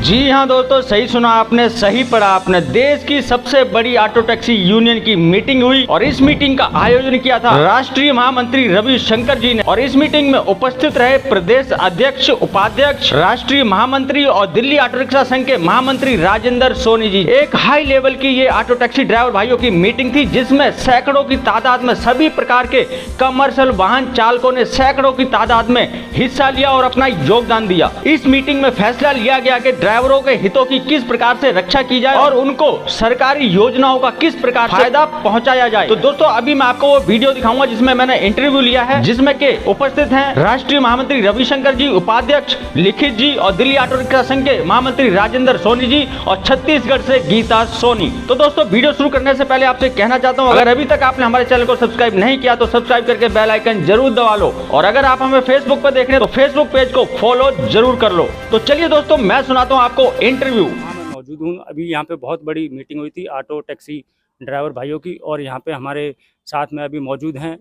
जी हाँ दोस्तों, सही सुना आपने, सही पढ़ा आपने। देश की सबसे बड़ी ऑटो टैक्सी यूनियन की मीटिंग हुई और इस मीटिंग का आयोजन किया था राष्ट्रीय महामंत्री रविशंकर जी ने। और इस मीटिंग में उपस्थित रहे प्रदेश अध्यक्ष, उपाध्यक्ष, राष्ट्रीय महामंत्री और दिल्ली ऑटो रिक्शा संघ के महामंत्री राजेंद्र सोनी जी। एक हाई लेवल की ये ऑटो टैक्सी ड्राइवर भाइयों की मीटिंग थी, जिसमें सैकड़ों की तादाद में सभी प्रकार के कमर्शियल वाहन चालकों ने सैकड़ों की तादाद में हिस्सा लिया और अपना योगदान दिया। इस मीटिंग में फैसला लिया गया कि ड्राइवरों के हितों की किस प्रकार से रक्षा की जाए और उनको सरकारी योजनाओं का किस प्रकार फायदा पहुंचाया जाए। तो दोस्तों अभी मैं आपको वो वीडियो दिखाऊंगा जिसमें मैंने इंटरव्यू लिया है, जिसमें के उपस्थित हैं राष्ट्रीय महामंत्री रविशंकर जी, उपाध्यक्ष लिखित जी और दिल्ली ऑटो रिक्शा संघ के महामंत्री राजेंद्र सोनी जी और छत्तीसगढ़ से गीता सोनी। तो दोस्तों वीडियो शुरू करने से पहले आपसे कहना चाहता हूँ, अगर अभी तक आपने हमारे चैनल को सब्सक्राइब नहीं किया तो सब्सक्राइब करके बेल आइकन जरूर दबा लो, और अगर आप हमें फेसबुक पर देख रहे हैं तो फेसबुक पेज को फॉलो जरूर कर लो। तो चलिए दोस्तों मैं सुनाता हूँ आपको इंटरव्यू। मैं मौजूद हूँ। अभी यहाँ पे बहुत बड़ी मीटिंग हुई थी ऑटो टैक्सी ड्राइवर भाइयों की, और यहाँ पे हमारे साथ में अभी मौजूद हैं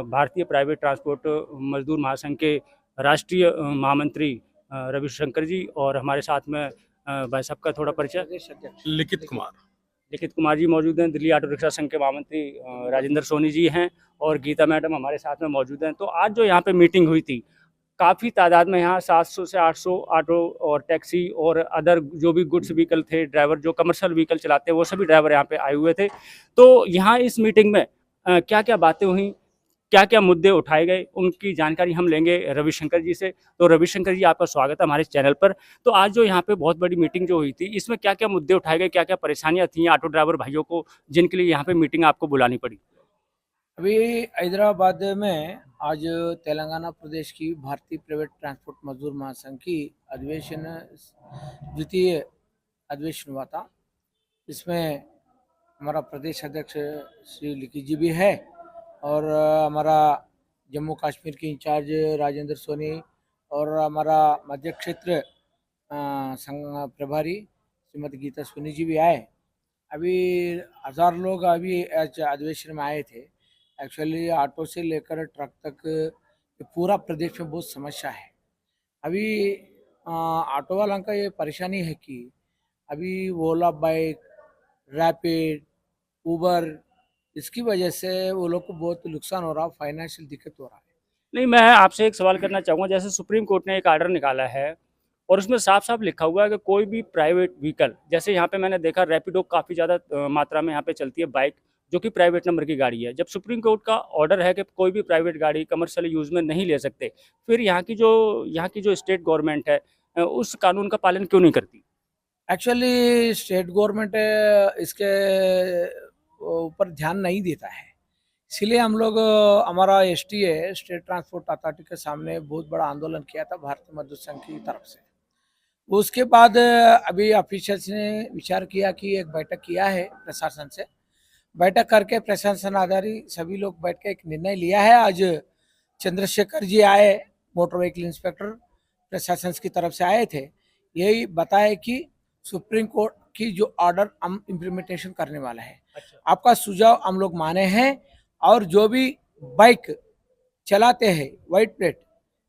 भारतीय प्राइवेट ट्रांसपोर्ट मजदूर महासंघ के राष्ट्रीय महामंत्री रविशंकर जी, और हमारे साथ में भाई साहब का थोड़ा परिचय, लिखित कुमार जी मौजूद हैं। दिल्ली ऑटो रिक्शा संघ के महामंत्री राजेंद्र सोनी जी हैं, और गीता मैडम हमारे साथ में मौजूद हैं। तो आज जो यहाँ पे मीटिंग हुई थी, काफ़ी तादाद में यहाँ 700 से 800 ऑटो और टैक्सी और अदर जो भी गुड्स व्हीकल थे, ड्राइवर जो कमर्शियल व्हीकल चलाते हैं वो सभी ड्राइवर यहाँ पे आए हुए थे। तो यहाँ इस मीटिंग में क्या क्या बातें हुई, क्या क्या मुद्दे उठाए गए, उनकी जानकारी हम लेंगे रविशंकर जी से। तो रविशंकर जी, आपका स्वागत है हमारे चैनल पर। तो आज जो यहाँ पे बहुत बड़ी मीटिंग जो हुई थी, इसमें क्या क्या मुद्दे उठाए गए, क्या क्या परेशानियाँ थी ऑटो ड्राइवर भाइयों को, जिनके लिए यहाँ पे मीटिंग आपको बुलानी पड़ी? अभी हैदराबाद में आज तेलंगाना प्रदेश की भारतीय प्राइवेट ट्रांसपोर्ट मजदूर महासंघ की द्वितीय अधिवेशन हुआ था। इसमें हमारा प्रदेश अध्यक्ष श्री लिखित जी भी है, और हमारा जम्मू कश्मीर की इंचार्ज राजेंद्र सोनी, और हमारा मध्य क्षेत्र संघ प्रभारी श्रीमती गीता सोनी जी भी आए। अभी 1000 लोग अभी अधिवेशन में आए थे। एक्चुअली ऑटो से लेकर ट्रक तक पूरा प्रदेश में बहुत समस्या है। अभी ऑटो वालों का ये परेशानी है कि अभी ओला बाइक, रैपिड, उबर, इसकी वजह से वो लोग को बहुत नुकसान हो रहा है, फाइनेंशियल दिक्कत हो रहा है। नहीं, मैं आपसे एक सवाल करना चाहूँगा। जैसे सुप्रीम कोर्ट ने एक आर्डर निकाला है और उसमें साफ साफ लिखा हुआ है कि कोई भी प्राइवेट व्हीकल, जैसे यहाँ पे मैंने देखा रैपिडो काफ़ी ज़्यादा मात्रा में यहाँ पे चलती है, बाइक जो कि प्राइवेट नंबर की गाड़ी है। जब सुप्रीम कोर्ट का ऑर्डर है कि कोई भी प्राइवेट गाड़ी कमर्शियल यूज़ में नहीं ले सकते, फिर यहाँ की जो स्टेट गवर्नमेंट है उस कानून का पालन क्यों नहीं करती? एक्चुअली स्टेट गवर्नमेंट इसके ऊपर ध्यान नहीं देता है, इसलिए हम लोग हमारा STA स्टेट ट्रांसपोर्ट अथॉरिटी के सामने बहुत बड़ा आंदोलन किया था भारतीय मजदूर संघ की तरफ से। उसके बाद अभी ऑफिशियल्स ने विचार किया कि एक बैठक किया है प्रशासन से, बैठक करके प्रशासन आधारित सभी लोग बैठ के एक निर्णय लिया है। आज चंद्रशेखर जी आए, मोटर व्हीकल इंस्पेक्टर प्रशासन की तरफ से आए थे, यही बताया कि सुप्रीम कोर्ट की जो ऑर्डर हम इम्प्लीमेंटेशन करने वाला है। अच्छा। आपका सुझाव हम लोग माने हैं, और जो भी बाइक चलाते हैं वाइट प्लेट,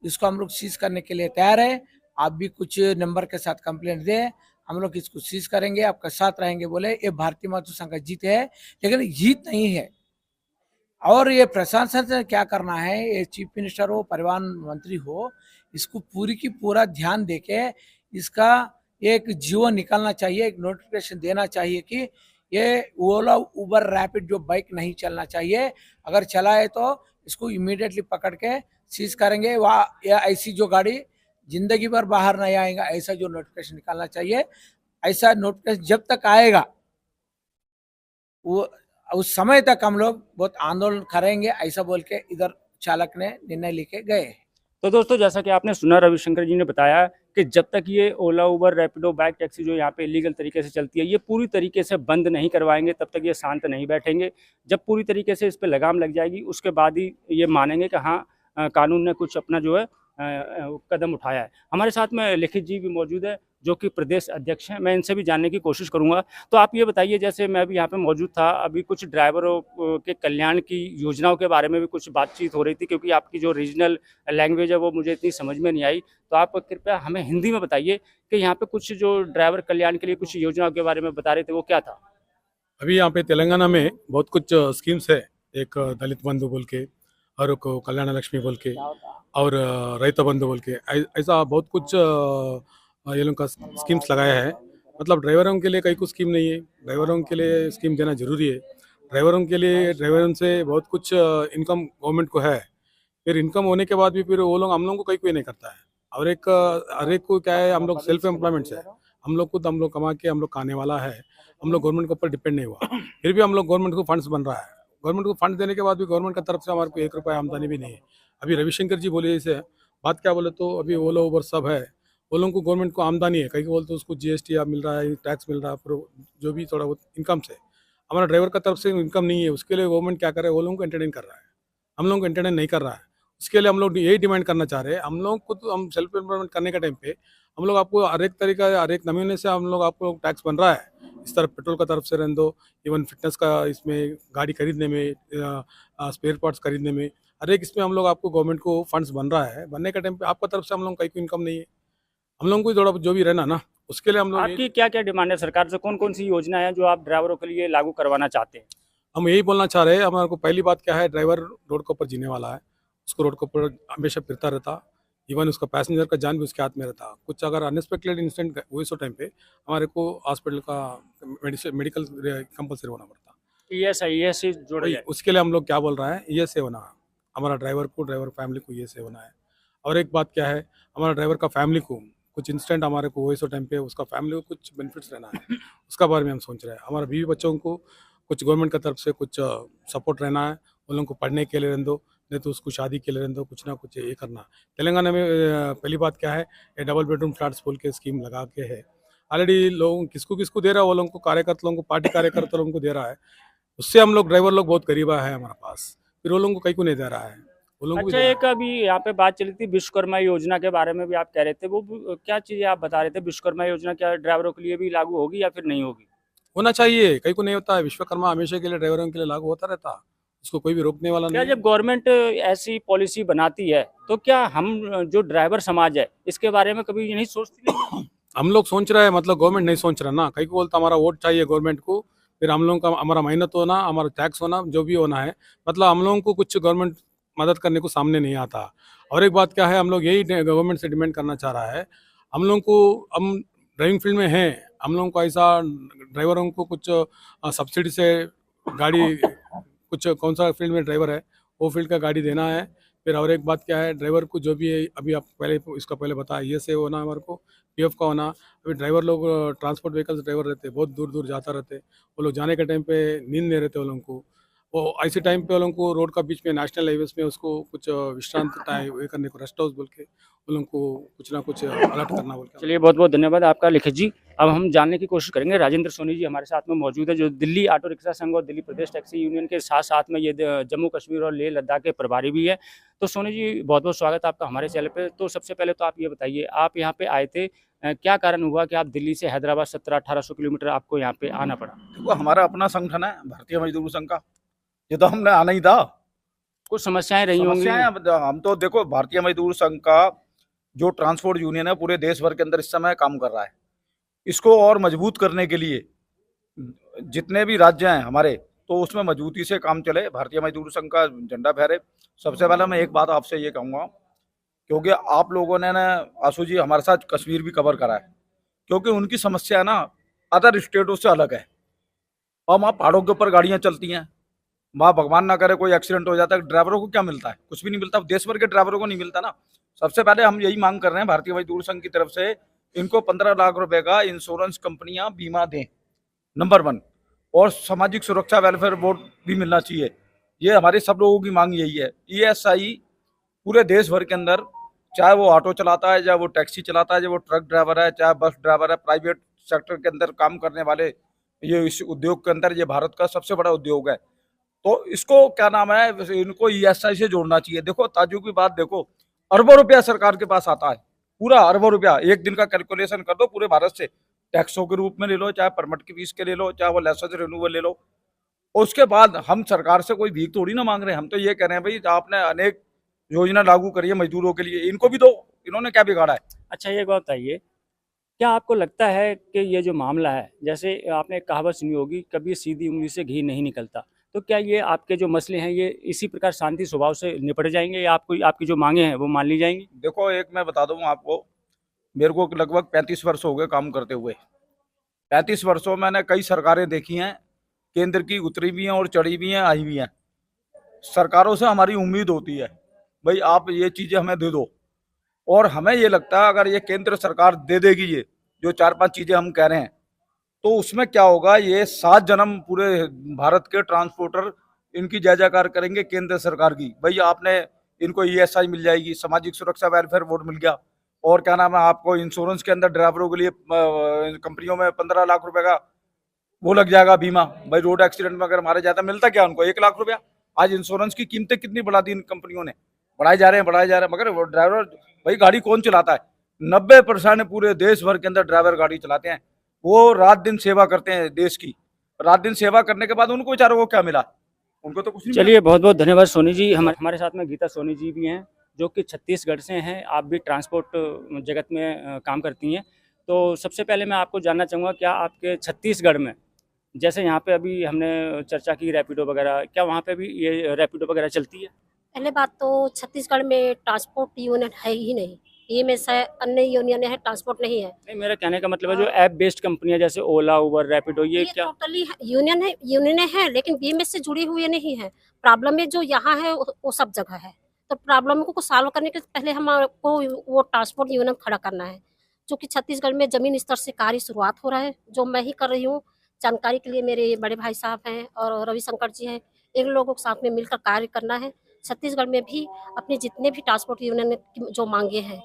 इसको हम लोग सीज करने के लिए तैयार है। आप भी कुछ नंबर के साथ कंप्लेंट दें, हम लोग इसको सीज करेंगे, आपके साथ रहेंगे। बोले ये भारतीय मजदूर संघ का जीत है, लेकिन जीत नहीं है। और ये प्रशासन से क्या करना है, ये चीफ मिनिस्टर हो, परिवहन मंत्री हो, इसको पूरी की पूरा ध्यान देके इसका एक जीवन निकालना चाहिए, एक नोटिफिकेशन देना चाहिए कि ये ओला, उबर, रैपिड जो बाइक नहीं चलना चाहिए। अगर चला है तो इसको इमीडिएटली पकड़ के सीज करेंगे। वहाँ या ऐसी जो गाड़ी जिंदगी भर बाहर नहीं आएगा, ऐसा जो नोटिफिकेशन निकालना चाहिए। ऐसा नोटिफिकेशन जब तक आएगा वो उस समय तक हम लोग बहुत आंदोलन करेंगे, ऐसा बोल के इधर चालक ने निर्णय लेके गए। तो दोस्तों, जैसा कि आपने सुना, रविशंकर जी ने बताया कि जब तक ये ओला, उबर, रैपिडो, बाइक टैक्सी जो यहाँ पे इलीगल तरीके से चलती है, ये पूरी तरीके से बंद नहीं करवाएंगे, तब तक ये शांत नहीं बैठेंगे। जब पूरी तरीके से इस पर लगाम लग जाएगी, उसके बाद ही ये मानेंगे कि हाँ कानून ने कुछ अपना जो है कदम उठाया है। हमारे साथ में लिखित जी भी मौजूद है जो कि प्रदेश अध्यक्ष हैं, मैं इनसे भी जानने की कोशिश करूंगा। तो आप ये बताइए, जैसे मैं अभी यहाँ पे मौजूद था, अभी कुछ ड्राइवरों के कल्याण की योजनाओं के बारे में भी कुछ बातचीत हो रही थी, क्योंकि आपकी जो रीजनल लैंग्वेज है वो मुझे इतनी समझ में नहीं आई। तो आप कृपया हमें हिंदी में बताइए कि यहाँ पे कुछ जो ड्राइवर कल्याण के लिए कुछ योजनाओं के बारे में बता रहे थे, वो क्या था? अभी यहाँ पे तेलंगाना में बहुत कुछ स्कीम्स है। एक दलित बंधु बोल के, और एक कल्याण लक्ष्मी बोल के, और रैत बंधु बोल के, ऐसा बहुत कुछ ये लोग का स्कीम्स लगाया है। मतलब ड्राइवरों के लिए कई कुछ स्कीम नहीं है, ड्राइवरों के लिए स्कीम देना जरूरी है। ड्राइवरों के लिए, ड्राइवरों से बहुत कुछ इनकम गवर्नमेंट को है। फिर इनकम होने के बाद भी फिर वो लोग हम लोग को कहीं कोई नहीं करता है। और एक हर एक को क्या है, हम लोग सेल्फ एम्प्लॉयमेंट है, हम लोग खुद हम लोग कमा के हम लोग खाने वाला है, हम लोग गवर्नमेंट के ऊपर डिपेंड नहीं हुआ। फिर भी हम लोग गवर्नमेंट को फंड्स बन रहा है, गवर्नमेंट को फंड देने के बाद भी गवर्नमेंट की तरफ से हमारे को 1 रुपया आमदनी भी नहीं है। अभी रविशंकर जी बोले इसे बात, क्या बोले तो अभी ओला उबर सब है, वो लोगों को गवर्नमेंट को आमदनी है, कहीं बोलते तो उसको GST मिल रहा है, टैक्स मिल रहा है, फिर जो भी थोड़ा बहुत इनकम से। हमारा ड्राइवर का तरफ से इनकम नहीं है, उसके लिए गवर्नमेंट क्या कर रहा है, वो लोगों को एंटरटेन कर रहा है, हम लोगों को एंटरटेन नहीं कर रहा है। उसके लिए हम लोग यही डिमांड करना चाह रहे हैं, हम लोग खुद हम सेल्फ एम्प्लॉयमेंट करने के टाइम पे हम लोग आपको हर एक तरीका, हर एक नमूने से हम लोग आपको टैक्स बन रहा है। इस तरफ पेट्रोल का तरफ से रहने दो, इवन फिटनेस का, इसमें गाड़ी खरीदने में, स्पेयर पार्ट्स खरीदने में, हर एक इसमें हम लोग आपको गवर्नमेंट को फंड्स बन रहा है। बनने के टाइम पे आपका तरफ से हम लोग कहीं कोई इनकम नहीं है, हम लोगों को थोड़ा जो भी रहना ना, उसके लिए हम लोग आपकी क्या क्या डिमांड है सरकार से? कौन कौन सी योजना है जो आप ड्राइवरों के लिए लागू करवाना चाहते हैं? हम यही बोलना चाह रहे हैं। हमारे को पहली बात क्या है, ड्राइवर रोड के ऊपर जीने वाला है, उसको रोड के ऊपर हमेशा फिरता रहता, इवन उसका पैसेंजर का जान भी उसके हाथ में रहता। कुछ अगर अनएक्सपेक्टेड इंसिडेंट हुए सो टाइम पे हमारे को हॉस्पिटल का मेडिकल कंपलसरी होना पड़ता। ESI जोड़ा वही जाए। उसके लिए हम लोग क्या बोल रहा है, ये से होना है हमारा ड्राइवर को, ड्राइवर फैमिली को ये से होना है। और एक बात क्या है, हमारा ड्राइवर का फैमिली को कुछ इंसिडेंट हमारे को हुए सो टाइम पे उसका फैमिली को कुछ बेनिफिट्स रहना है, उसका बारे में हम सोच रहे हैं। हमारे बीवी बच्चों को कुछ गवर्नमेंट की तरफ से कुछ सपोर्ट रहना है, उन लोगों को पढ़ने के लिए रहने दो, नहीं तो उसको शादी के लिए रहने दो, कुछ ना कुछ ये करना। तेलंगाना में पहली बात क्या है, ये डबल बेडरूम फ्लैट्स बोल के स्कीम लगा के है ऑलरेडी। लोग किसको किसको दे रहा है, वो लोगों को, कार्यकर्ता लोगों को, पार्टी कार्यकर्ता लोगों को दे रहा है। उससे हम लोग ड्राइवर लोग बहुत गरीबा है हमारे पास, फिर वो लोगों को कहीं को नहीं दे रहा है, वो लोगों को भी अच्छा, दे एक अभी यहाँ पे बात चली थी विश्वकर्मा योजना के बारे में भी आप कह रहे थे, वो क्या चीज़ें आप बता रहे थे? विश्वकर्मा योजना क्या ड्राइवरों के लिए भी लागू होगी या फिर नहीं होगी? होना चाहिए, कहीं को नहीं होता है। विश्वकर्मा हमेशा के लिए ड्राइवरों के लिए लागू होता रहता, उसको कोई भी रोकने वाला क्या नहीं जब गवर्नमेंट ऐसी पॉलिसी बनाती है तो क्या हम जो ड्राइवर समाज है इसके बारे में कभी नहीं सोचती? नहीं? हम लोग सोच रहे हैं, मतलब गवर्नमेंट नहीं सोच रहा ना, कहीं को बोलता हमारा वोट चाहिए गवर्नमेंट को, फिर हम लोगों का हमारा मेहनत होना, हमारा टैक्स होना, जो भी होना है, मतलब हम लोगों को कुछ गवर्नमेंट मदद करने को सामने नहीं आता। और एक बात क्या है, हम लोग यही गवर्नमेंट से डिमांड करना चाह रहा है, हम लोगों को, हम ड्राइविंग फील्ड में हैं, हम लोगों को ऐसा ड्राइवरों को कुछ सब्सिडी से गाड़ी, कुछ कौन सा फील्ड में ड्राइवर है वो फील्ड का गाड़ी देना है। फिर और एक बात क्या है, ड्राइवर को जो भी है, अभी आप पहले इसका पहले बताया, ये से होना हमारे को, PF का होना। अभी ड्राइवर लोग ट्रांसपोर्ट व्हीकल्स ड्राइवर रहते, बहुत दूर दूर जाता रहते, वो लोग जाने के टाइम पे नींद नहीं रहते वो लोगों को, वो ऐसे टाइम पे वो लोगों को रोड का बीच में नेशनल हाईवेज में उसको कुछ विश्रांत टाइम ये करने को, रेस्ट हाउस बोल के वो लोगों को कुछ ना कुछ अलर्ट करना बोल के। चलिए, बहुत बहुत धन्यवाद आपका लिखित जी। अब हम जानने की कोशिश करेंगे, राजेंद्र सोनी जी हमारे साथ में मौजूद है, जो दिल्ली ऑटो रिक्शा संघ और दिल्ली प्रदेश टैक्सी यूनियन के साथ साथ में ये जम्मू कश्मीर और लेह लद्दाख के प्रभारी भी है। तो सोनी जी, बहुत बहुत स्वागत है आपका हमारे चैनल पे। तो सबसे पहले तो आप ये बताइए, आप यहाँ पे आए थे, क्या कारण हुआ कि आप दिल्ली से हैदराबाद 1700-1800 किलोमीटर आपको यहाँ पे आना पड़ा? देखो, हमारा अपना संगठन है भारतीय मजदूर संघ का, ये तो हमने आना ही था। कुछ समस्याएं रही होंगी? समस्याएं, हम तो देखो, भारतीय मजदूर संघ का जो ट्रांसपोर्ट यूनियन है पूरे देश भर के अंदर इस समय काम कर रहा है। इसको और मजबूत करने के लिए जितने भी राज्य हैं हमारे, तो उसमें मजबूती से काम चले, भारतीय मजदूर संघ का झंडा फहरे। सबसे पहले मैं एक बात आपसे ये कहूँगा, क्योंकि आप लोगों ने ना, आशु जी, हमारे साथ कश्मीर भी कवर करा है, क्योंकि उनकी समस्या ना अदर स्टेटों से अलग है। और वहाँ पहाड़ों के ऊपर गाड़ियाँ चलती हैं, वहाँ भगवान ना करे कोई एक्सीडेंट हो जाता है, ड्राइवरों को क्या मिलता है? कुछ भी नहीं मिलता, देश भर के ड्राइवरों को नहीं मिलता ना। सबसे पहले हम यही मांग कर रहे हैं भारतीय मजदूर संघ की तरफ से, इनको 15 लाख रुपए का इंश्योरेंस कंपनियां बीमा दें, नंबर 1। और सामाजिक सुरक्षा वेलफेयर बोर्ड भी मिलना चाहिए। ये हमारे सब लोगों की मांग यही है। ESI पूरे देश भर के अंदर, चाहे वो ऑटो चलाता है, चाहे वो टैक्सी चलाता है, चाहे वो ट्रक ड्राइवर है, चाहे बस ड्राइवर है, प्राइवेट सेक्टर के अंदर काम करने वाले, ये इस उद्योग के अंदर ये भारत का सबसे बड़ा उद्योग है। तो इसको क्या नाम है, इनको ESI से जोड़ना चाहिए। देखो, ताज्जुब की बात देखो, अरबों रुपया सरकार के पास आता है, पूरा अरबों रुपया। एक दिन का कैलकुलेशन कर दो पूरे भारत से, टैक्सों के रूप में ले लो, चाहे परमिट की फीस के ले लो, चाहे वो लाइसेंस रिन्यूअल ले लो। और उसके बाद हम सरकार से कोई भीख थोड़ी ना मांग रहे हैं, हम तो ये कह रहे हैं भाई आपने अनेक योजना लागू करी है मजदूरों के लिए, इनको भी दो, इन्होंने क्या बिगाड़ा है। अच्छा, ये बात बताइए, क्या आपको लगता है कि ये जो मामला है, जैसे आपने एक कहावत सुनी होगी, कभी सीधी उंगली से घी नहीं निकलता, तो क्या ये आपके जो मसले हैं ये इसी प्रकार शांति स्वभाव से निपट जाएंगे या आपको आपकी जो मांगे हैं वो मान ली जाएंगी? देखो एक मैं बता दूं आपको, मेरे को लगभग 35 वर्ष हो गए काम करते हुए। 35 वर्षों में मैंने कई सरकारें देखी हैं, केंद्र की उतरी भी हैं और चढ़ी भी हैं, आई भी हैं। सरकारों से हमारी उम्मीद होती है भाई आप ये चीजें हमें दे दो, और हमें ये लगता है अगर ये केंद्र सरकार दे देगी ये जो 4-5 चीजें हम कह रहे हैं, तो उसमें क्या होगा, ये 7 जन्म पूरे भारत के ट्रांसपोर्टर इनकी जय जयकार करेंगे केंद्र सरकार की। भाई आपने इनको ईएसआई मिल जाएगी, सामाजिक सुरक्षा वेलफेयर बोर्ड मिल गया, और क्या नाम है आपको इंश्योरेंस के अंदर ड्राइवरों के लिए कंपनियों में 15 लाख रुपए का वो लग जाएगा बीमा। भाई रोड एक्सीडेंट में अगर मारे जाता है मिलता क्या उनको 1 लाख रुपया। आज इंश्योरेंस की कीमतें कितनी बढ़ा दी इन कंपनियों ने, बढ़ाए जा रहे हैं, मगर वो ड्राइवर भाई गाड़ी कौन चलाता है? 90% पूरे देश भर के अंदर ड्राइवर गाड़ी चलाते हैं, वो रात दिन सेवा करते हैं देश की। रात दिन सेवा करने के बाद उनको बेचारों को क्या मिला? उनको तो कुछ नहीं मिला। चलिए, बहुत बहुत धन्यवाद सोनी जी। हमारे साथ में गीता सोनी जी भी हैं जो कि छत्तीसगढ़ से हैं। आप भी ट्रांसपोर्ट जगत में काम करती हैं। तो सबसे पहले मैं आपको जानना चाहूँगा, क्या आपके छत्तीसगढ़ में, जैसे यहाँ पे अभी हमने चर्चा की रैपिडो वगैरह, क्या वहाँ पे भी ये रैपिडो वगैरह चलती है? पहले बात तो छत्तीसगढ़ में ट्रांसपोर्ट यूनियन है ही नहीं, ये में से अन्य यूनियन है, ट्रांसपोर्ट नहीं है। नहीं, मेरा कहने का मतलब है जो ऐप बेस्ड कंपनियां जैसे ओला, उबर, रैपिडो, ये क्या? टोटली यूनियन है लेकिन बीएमएस से जुड़ी हुई नहीं है। प्रॉब्लम में जो यहाँ है वो सब जगह है, तो प्रॉब्लम को सॉल्व करने के पहले हमको वो ट्रांसपोर्ट यूनियन खड़ा करना है, जो कि छत्तीसगढ़ में जमीन स्तर से कार्य शुरुआत हो रहा है, जो मैं ही कर रही हूँ। जानकारी के लिए मेरे बड़े भाई साहब हैं और रविशंकर जी हैं, इन लोगों के साथ में मिलकर कार्य करना है। छत्तीसगढ़ में भी अपने जितने भी ट्रांसपोर्ट यूनियन की जो मांगे हैं,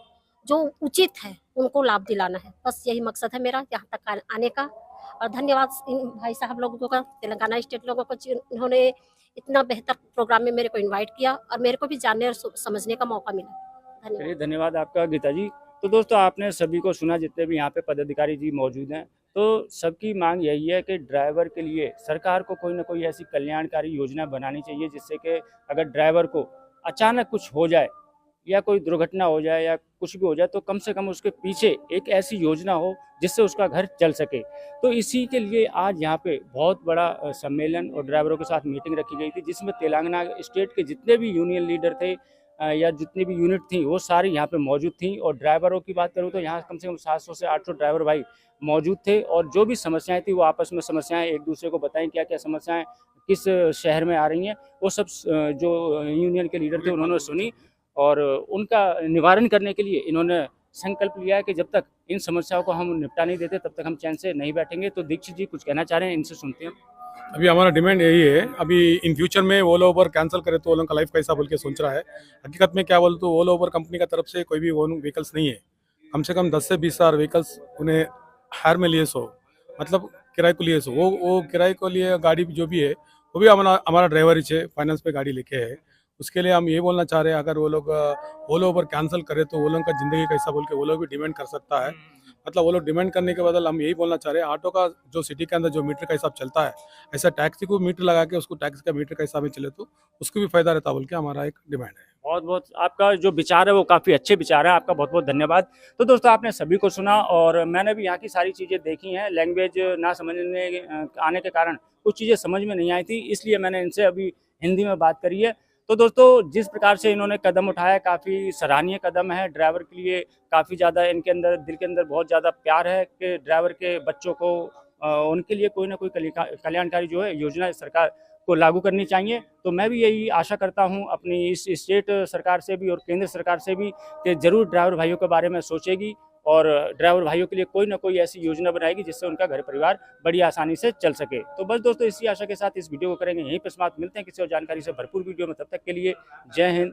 जो उचित है, उनको लाभ दिलाना है। बस यही मकसद है मेरा यहाँ तक आने का। और धन्यवाद इन भाई साहब लोगों का, तेलंगाना स्टेट लोगों को, जिन्होंने इतना बेहतर प्रोग्राम में मेरे को इनवाइट किया और मेरे को भी जानने और समझने का मौका मिला। चलिए, धन्यवाद। धन्यवाद आपका गीता जी। तो दोस्तों, आपने सभी को सुना, जितने भी यहाँ पे पदाधिकारी जी मौजूद हैं, तो सबकी मांग यही है कि ड्राइवर के लिए सरकार को कोई ना कोई ऐसी कल्याणकारी योजना बनानी चाहिए जिससे कि अगर ड्राइवर को अचानक कुछ हो जाए या कोई दुर्घटना हो जाए या कुछ भी हो जाए, तो कम से कम उसके पीछे एक ऐसी योजना हो जिससे उसका घर चल सके। तो इसी के लिए आज यहाँ पे बहुत बड़ा सम्मेलन और ड्राइवरों के साथ मीटिंग रखी गई थी, जिसमें तेलंगाना स्टेट के जितने भी यूनियन लीडर थे या जितनी भी यूनिट थी, वो सारी यहाँ पे मौजूद थी। और ड्राइवरों की बात करूँ तो यहाँ कम से कम 700 से 800 ड्राइवर भाई मौजूद थे, और जो भी समस्याएं थी वो आपस में समस्याएं एक दूसरे को बताएं, क्या क्या समस्याएं किस शहर में आ रही हैं, वो सब जो यूनियन के लीडर थे उन्होंने सुनी, और उनका निवारण करने के लिए इन्होंने संकल्प लिया है कि जब तक इन समस्याओं को हम निपटा नहीं देते तब तक हम चैन से नहीं बैठेंगे। तो दीक्षित जी कुछ कहना चाह रहे हैं, इनसे सुनते हैं। अभी हमारा डिमांड यही है, अभी इन फ्यूचर में ओला उबर कैंसिल करे तो वो लोगों का लाइफ कैसा बोल के सोच रहा है। हकीकत में क्या बोल तो ओला उबर कंपनी का तरफ से कोई भी ओन व्हीकल्स नहीं है। कम से कम 10 से 20 हज़ार व्हीकल्स उन्हें हायर में लिए सो, मतलब किराए को लिए सो, वो किराए को लिए गाड़ी जो भी है वो भी हमारा ड्राइवर ही है, फाइनेंस पे गाड़ी लेके है। उसके लिए हम ये बोलना चाह रहे हैं, अगर वो लोग ओला उबर कैंसिल करे तो वो लोगों का ज़िंदगी कैसा बोल के वो लोग भी डिमांड कर सकता है। मतलब वो लोग डिमांड करने के बदल हम यही बोलना चाह रहे हैं, ऑटो का जो सिटी के अंदर जो मीटर का हिसाब चलता है, ऐसा टैक्सी को मीटर लगा के उसको टैक्सी का मीटर का हिसाब में चले तो उसको भी फायदा रहता बोल के हमारा एक डिमांड है। बहुत बहुत आपका जो विचार है वो काफ़ी अच्छे विचार है, आपका बहुत बहुत धन्यवाद। तो दोस्तों, आपने सभी को सुना और मैंने भी यहाँ की सारी चीज़ें देखी हैं। लैंग्वेज ना समझने आने के कारण कुछ चीज़ें समझ में नहीं आई थी, इसलिए मैंने इनसे अभी हिंदी में बात करी है। तो दोस्तों, जिस प्रकार से इन्होंने कदम उठाया, काफ़ी सराहनीय कदम है। ड्राइवर के लिए काफ़ी ज़्यादा इनके अंदर, दिल के अंदर बहुत ज़्यादा प्यार है कि ड्राइवर के बच्चों को उनके लिए कोई ना कोई कल्याणकारी जो है योजना सरकार को लागू करनी चाहिए। तो मैं भी यही आशा करता हूं अपनी इस स्टेट सरकार से भी और केंद्र सरकार से भी कि ज़रूर ड्राइवर भाइयों के बारे में सोचेगी और ड्राइवर भाइयों के लिए कोई ना कोई ऐसी योजना बनाएगी जिससे उनका घर परिवार बड़ी आसानी से चल सके। तो बस दोस्तों, इसी आशा के साथ इस वीडियो को करेंगे यहीं पर समाप्त। मिलते हैं किसी और जानकारी से भरपूर वीडियो में, तब तक के लिए जय हिंद,